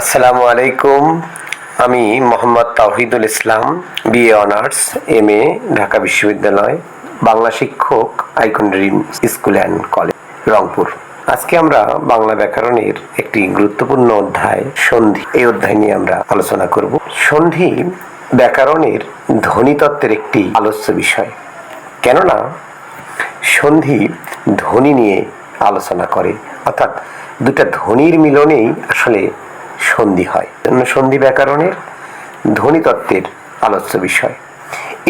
আসসালামু আলাইকুম। আমি মোহাম্মদ তাওহিদুল ইসলাম, বিএ অনার্স, এমএ, ঢাকা বিশ্ববিদ্যালয়, বাংলা শিক্ষক, icon dream school and college, Rangpur. আজকে আমরা বাংলা ব্যাকরণের একটি গুরুত্বপূর্ণ অধ্যায় সন্ধি, এই অধ্যায় নিয়ে আমরা আলোচনা করব। সন্ধি ব্যাকরণের ধ্বনিতত্ত্বের একটি আলোচ্য বিষয়, কেননা সন্ধি ধ্বনি নিয়ে আলোচনা করে, অর্থাৎ দুটা ধ্বনির মিলনেই আসলে সন্ধি হয়। সন্ধি ব্যাকরণের ধ্বনিতত্ত্বের আলোচ্য বিষয়।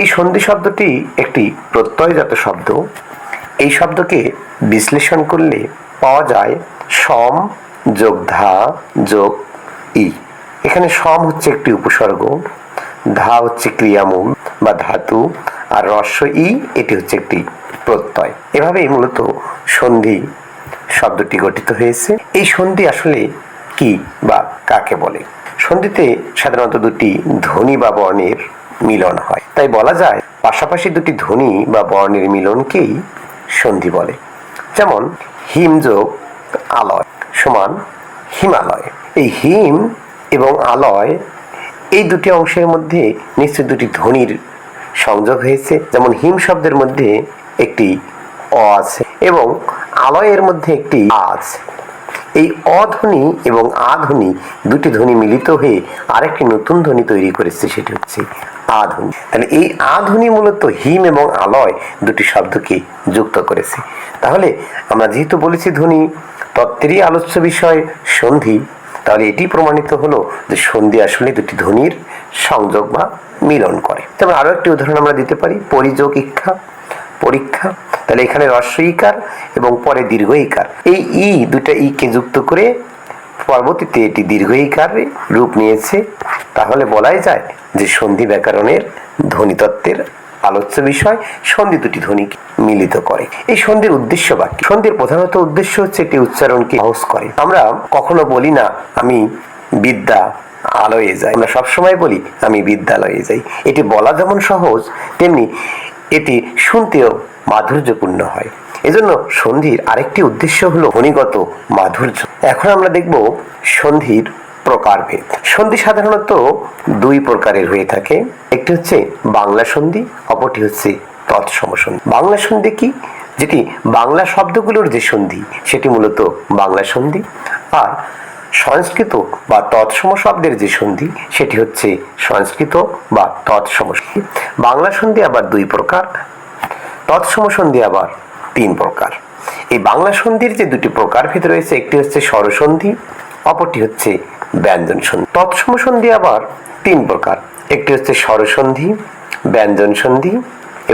এই সন্ধি শব্দটি একটি প্রত্যয়জাত শব্দ। এই শব্দকে বিশ্লেষণ করলে পাওয়া যায় সম যোগ ধা যোগ ই। এখানে সম হচ্ছে একটি উপসর্গ, ধা হচ্ছে ক্রিয়ামূল বা ধাতু, আর হ্রস্ব ই এটি হচ্ছে একটি প্রত্যয়। এভাবেই মূলত সন্ধি শব্দটি গঠিত হয়েছে। এই সন্ধি আসলে কি বা কাকে বলে? সন্ধিতে সাধারণত দুটি ধ্বনি বা বর্ণের মিলন হয়, তাই বলা যায় পাশাপাশি দুটি ধ্বনি বা বর্ণের মিলনকেই সন্ধি বলে। যেমন হিম যোগ আলয় সমান হিমালয়। এই হিম এবং আলয় এই দুটি অংশের মধ্যে নিশ্চয় দুটি ধ্বনির সংযোগ হয়েছে। যেমন হিম শব্দের মধ্যে একটি অ আছে এবং আলয়ের মধ্যে একটি আ আছে। এই অধ্বনি এবং আ ধ্বনি, দুটি ধ্বনি মিলিত হয়ে আরেকটি নতুন ধ্বনি তৈরি করেছে, সেটি হচ্ছে আ ধ্বনি। তাহলে এই আ ধ্বনি মূলত হিম এবং আলয় দুটি শব্দকে যুক্ত করেছে। তাহলে আমরা যেহেতু বলেছি ধ্বনি তত্ত্বেরই আলোচ্য বিষয় সন্ধি, তাহলে এটি প্রমাণিত হলো যে সন্ধি আসলে দুটি ধ্বনির সংযোগ বা মিলন করে। যেমন আরো একটি উদাহরণ আমরা দিতে পারি, পরিযোগ ইক্ষা, পরীক্ষা। তাহলে এখানে হ্রস্ব ইকার এবং পরে দীর্ঘ ইকার, এই ই দুটা ই কে যুক্ত করে পরবর্তীতে এটি দীর্ঘ ইকার রূপ নিয়েছে। তাহলে বলাই যায় যে সন্ধি ব্যাকরণের ধ্বনিতত্ত্বের আলোচ্য বিষয় সন্ধি দুটি ধ্বনিকে মিলিত করে। এই সন্ধির উদ্দেশ্য বা কি? সন্ধির প্রধানত উদ্দেশ্য হচ্ছে এটি উচ্চারণকে সহজ করে। আমরা কখনো বলি না আমি বিদ্যা আলয়ে যাই, আমরা সবসময় বলি আমি বিদ্যালয়ে যাই। এটি বলা যেমন সহজ, তেমনি এটি শুনতেও মাধুর্যপূর্ণ হয়। এজন্য সন্ধির আরেকটি উদ্দেশ্য হলো ধ্বনিগত মাধুর্য। এখন আমরা দেখব সন্ধির প্রকারভেদ। সন্ধি সাধারণত দুই প্রকারের হয়ে থাকে, একটি হচ্ছে বাংলা সন্ধি, অপরটি হচ্ছে তৎসম সন্ধি। বাংলা সন্ধি কি? যেটি বাংলা শব্দগুলোর যে সন্ধি সেটি মূলত বাংলা সন্ধি, আর সংস্কৃত বা তৎসম শব্দের যে সন্ধি সেটি হচ্ছে সংস্কৃত বা তৎসম সন্ধি। বাংলা সন্ধি আবার দুই প্রকার, তৎসম সন্ধি আবার তিন প্রকার। এই বাংলা সন্ধির যে দুটি প্রকারভেদ রয়েছে, একটি হচ্ছে স্বরসন্ধি, অপরটি হচ্ছে ব্যঞ্জন সন্ধি। তৎসম সন্ধি আবার তিন প্রকার, একটি হচ্ছে স্বরসন্ধি, ব্যঞ্জন সন্ধি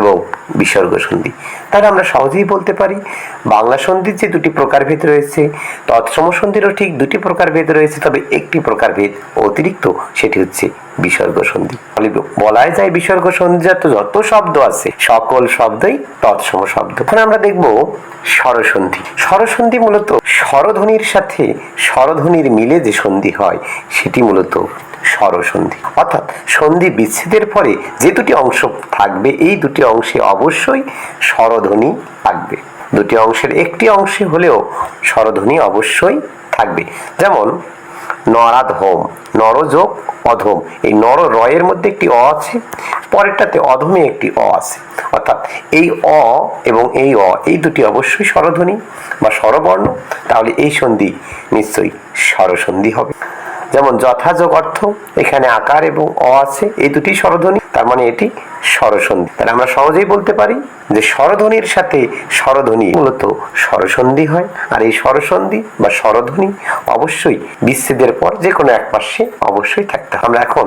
এবং বিসর্গ সন্ধি। তাহলে আমরা সহজেই বলতে পারি বাংলা সন্ধির যে দুটি প্রকারভেদ রয়েছে, তৎসম সন্ধিরও ঠিক দুটি প্রকারভেদ রয়েছে, তবে একটি প্রকারভেদ অতিরিক্ত, সেটি হচ্ছে বিসর্গ সন্ধি। বলাই যায় বিসর্গ সন্ধিজাত যত শব্দ আছে সকল শব্দই তৎসম শব্দ। এখন আমরা দেখব স্বরসন্ধি। স্বরসন্ধি মূলত স্বরধ্বনির সাথে স্বরধ্বনির মিলে যে সন্ধি হয় সেটি মূলত স্বরসন্ধি। অর্থাৎ সন্ধি বিচ্ছেদের পরে যে দুটি অংশ থাকবে, এই দুটি অংশে অবশ্যই স্বরধ্বনি থাকবে। দুটি অংশের একটি অংশে হলেও স্বরধ্বনি অবশ্যই থাকবে। যেমন নরাধম, নরযোগ অধম, এই নর রয়ের মধ্যে একটি অ আছে, পরেরটাতে অধমে একটি অ আছে, অর্থাৎ এই অ এবং এই অ এই দুটি অবশ্যই স্বরধ্বনি বা স্বরবর্ণ। তাহলে এই সন্ধি নিশ্চয়ই স্বরসন্ধি হবে। যেমন যথাযোগ অর্থ, এখানে আকার এবং অ আছে, এই দুটি স্বরধ্বনি, তার মানে এটি স্বরসন্ধি। তাহলে আমরা সহজেই বলতে পারি যে স্বরধ্বনির সাথে স্বরধ্বনি মূলত স্বরসন্ধি হয়, আর এই স্বরসন্ধি বা স্বরধ্বনি অবশ্যই বিচ্ছেদের পর যে কোনো এক পাশে অবশ্যই থাকতে হবে। আমরা এখন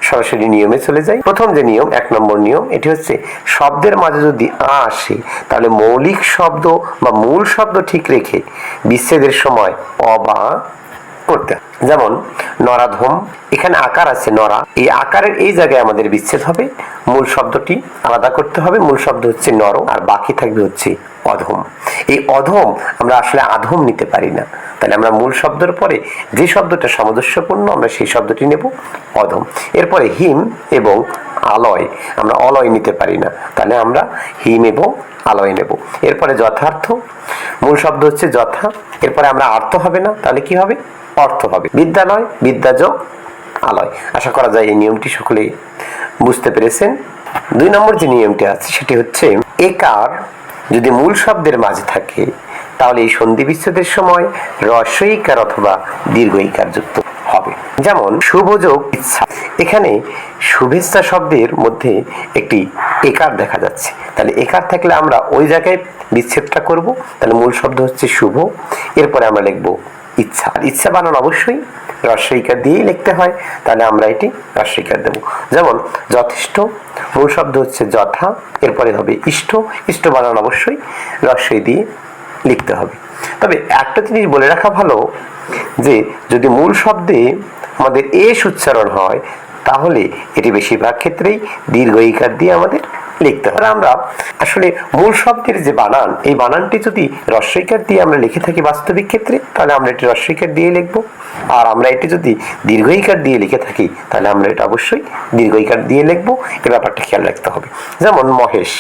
সরাসরি নিয়মে চলে যাই। প্রথম যে নিয়ম, এক নম্বর নিয়ম, এটি হচ্ছে শব্দের মাঝে যদি আ আসে তাহলে মৌলিক শব্দ বা মূল শব্দ ঠিক রেখে বিচ্ছেদের সময় অ বা করতে। যেমন নরাধম, এখানে আকার আছে নরা, এই আকারের এই জায়গায় আমাদের বিচ্ছেদ হবে, মূল শব্দটি আলাদা করতে হবে, মূল শব্দ হচ্ছে নর আর বাকি থাকবে হচ্ছে অধম। এই অধম আমরা আসলে আধম নিতে পারি না, তাহলে আমরা মূল শব্দের পরে যে শব্দটা সামঞ্জস্যপূর্ণ আমরা সেই শব্দটি নেব, অধম। এরপরে হিম এবং আলয় আমরা অলয় নিতে পারি না, তাহলে আমরা হিম এবং আলয় নেব। এরপরে যথার্থ, মূল শব্দ হচ্ছে যথা, এরপরে আমরা আর্থ হবে না, তাহলে কি হবে? অর্থ হবে। বিদ্যালয়, বিদ্যা যোগ আলয়। আশা করা যায় এই নিয়মটি সকলেই বুঝতে পেরেছেন। 2 নম্বর যে নিয়মটি আছে সেটি হচ্ছে একার যদি মূল শব্দের মাঝে থাকে তাহলে এই সন্ধি বিচ্ছেদের সময় হ্রস্ব ইকার অথবা দীর্ঘ ইকার যুক্ত হবে। যেমন শুভ যোগ ইচ্ছা, এখানে শুভেচ্ছা শব্দের মধ্যে একটি একার দেখা যাচ্ছে, তাহলে একার থাকলে আমরা ওই জায়গায় বিচ্ছেদটা করব, তাহলে মূল শব্দ হচ্ছে শুভ, এরপরে আমরা লিখব ইচ্ছা। ইচ্ছা বানান অবশ্যই হ্রস্ব ইকার দিয়েই লিখতে হয়, তাহলে আমরা এটি হ্রস্ব ইকার দেব। যেমন যথেষ্ট, মূল শব্দ হচ্ছে যথা, এরপরে হবে ইষ্ট, ইষ্ট বানান অবশ্যই হ্রস্ব দিয়ে লিখতে হবে। তবে একটা জিনিস বলে রাখা ভালো যে যদি মূল শব্দে আমাদের এস উচ্চারণ হয় তাহলে এটি বেশিরভাগ ক্ষেত্রেই দীর্ঘ ইকার দিয়ে আমাদের লিখতে হবে। আমরা আসলে মূল শব্দের যে বানান, এই বানানটি যদি হ্রস্ব ইকার দিয়ে আমরা লিখে থাকি বাস্তবিক ক্ষেত্রে, তাহলে আমরা এটি হ্রস্ব ইকার দিয়ে লিখবো। আর আমরা এটি যদি দীর্ঘ ইকার দিয়ে লিখে থাকি তাহলে আমরা এটা অবশ্যই দীর্ঘ ইকার দিয়ে লিখবো। এই ব্যাপারটা খেয়াল রাখতে হবে। যেমন মহেশ,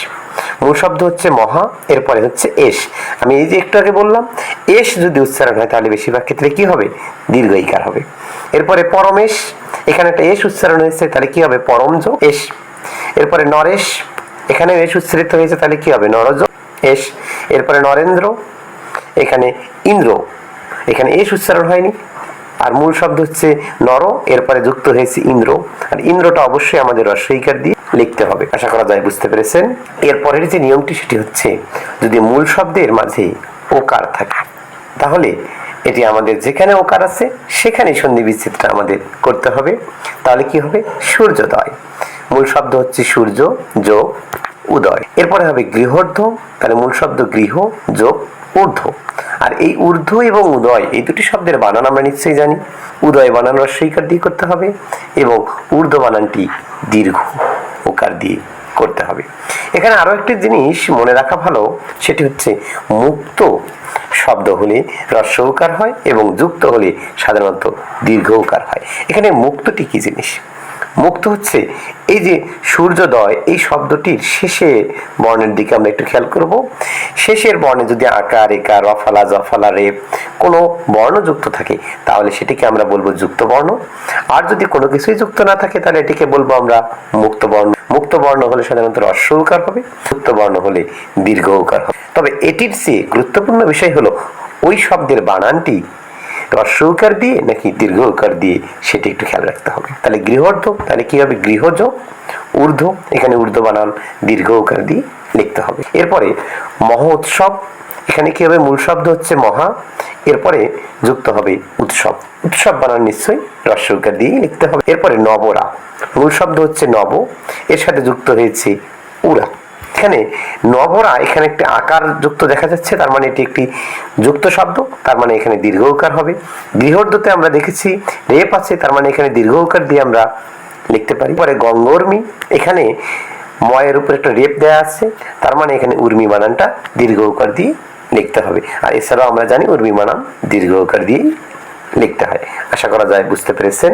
মূল শব্দ হচ্ছে মহা, এরপরে হচ্ছে এস। আমি এই যে একটু আগে বললাম এস যদি উচ্চারণ হয় তাহলে বেশিরভাগ ক্ষেত্রে কি হবে? দীর্ঘ ইকার হবে। এরপরে পরমেশ, এখানে একটা এস উচ্চারণ হয়েছে, তাহলে কি হবে? পরম যোগ এস। এরপরে নরেশ, এখানে এস উচ্চারিত হয়েছে, তাহলে কি হবে? নরজ এস। এরপরে নরেন্দ্র, এখানে ইন্দ্র, এখানে এস উচ্চারণ হয়নি, আর মূল শব্দ হচ্ছে নর, এরপরে যুক্ত হয়েছে ইন্দ্র, আর ইন্দ্রটা অবশ্যই আমাদের হ্রস্ব ইকার দিয়ে লিখতে হবে। আশা করা যায় বুঝতে পেরেছেন। এরপরের যে নিয়মটি সেটি হচ্ছে যদি মূল শব্দের মাঝে ওকার থাকে তাহলে এটি আমাদের যেখানে ওকার আছে সেখানে সন্ধি বিচ্ছেদটা আমাদের করতে হবে। তাহলে কি হবে? সূর্যোদয়, মূল শব্দ হচ্ছে সূর্য যোগ উদয়। এরপরে হবে গৃহর্ধ, তাহলে মূল শব্দ গৃহ যোগ ঊর্ধ্ব। আর এই ঊর্ধ্ব এবং উদয় এই দুটি শব্দের বানান আমরা নিশ্চয়ই জানি। উদয় বানান হ্রস্ব ইকার দিয়ে করতে হবে এবং ঊর্ধ্ব বানানটি দীর্ঘ ওকার দিয়ে করতে হবে। এখানে আরো একটি জিনিস মনে রাখা ভালো, সেটি হচ্ছে মুক্ত শব্দ হলে হ্রস্ব উকার হয় এবং যুক্ত হলে সাধারণত দীর্ঘ উকার হয়। এখানে মুক্তটি কি জিনিস? মুক্ত হচ্ছে এই যে সূর্যোদয়, এই শব্দটির শেষে বর্ণের দিকে আমরা একটু খেয়াল করব। শেষের বর্ণে যদি আকার, একার, রফালা, জফালা, রেপ কোনো বর্ণ যুক্ত থাকে তাহলে সেটিকে আমরা বলবো যুক্ত বর্ণ। আর যদি কোনো কিছুই যুক্ত না থাকে তাহলে এটিকে বলবো আমরা মুক্ত বর্ণ। মুক্ত বর্ণ হলে সাধারণত হ্রস্ব উকার হবে, যুক্ত বর্ণ হলে দীর্ঘ উকার হবে। তবে এটির চেয়ে গুরুত্বপূর্ণ বিষয় হলো ওই শব্দের বানানটি হ্রস্ব উকার দিয়ে নাকি দীর্ঘ উকার দিয়ে সেটি একটু খেয়াল রাখতে হবে। তাহলে গৃহর্ধ, তাহলে কি হবে? গৃহজ ঊর্ধ্ব, এখানে ঊর্ধ্ব বানান দীর্ঘ উকার দিয়ে লিখতে হবে। এরপরে মহোৎসব, এখানে কি হবে? মূল শব্দ হচ্ছে মহা, এরপরে যুক্ত হবে উৎসব। উৎসব বানান নিশ্চয়ই হ্রস্ব উকার দিয়ে লিখতে হবে। এরপরে নবরা, মূল শব্দ হচ্ছে নব, এর সাথে যুক্ত হয়েছে উরা। এখানে নবরা, এখানে একটি আকার যুক্ত দেখা যাচ্ছে, তার মানে এটি একটি যুক্ত শব্দ, তার মানে এখানে দীর্ঘ উকার হবে। গৃহর্ধতে আমরা দেখেছি রেপ আছে, তার মানে এখানে দীর্ঘ উকার দিয়ে আমরা লিখতে পারি। পরে গঙ্গর্মী, এখানে ময়ের উপর একটা রেপ দেয়া আছে, তার মানে এখানে উর্মি বানানটা দীর্ঘ উকার দিয়ে লিখতে হবে। আর এছাড়াও আমরা জানি উর্মি বানান দীর্ঘ উকার দিয়েই লিখতে হয়। আশা করা যায় বুঝতে পেরেছেন।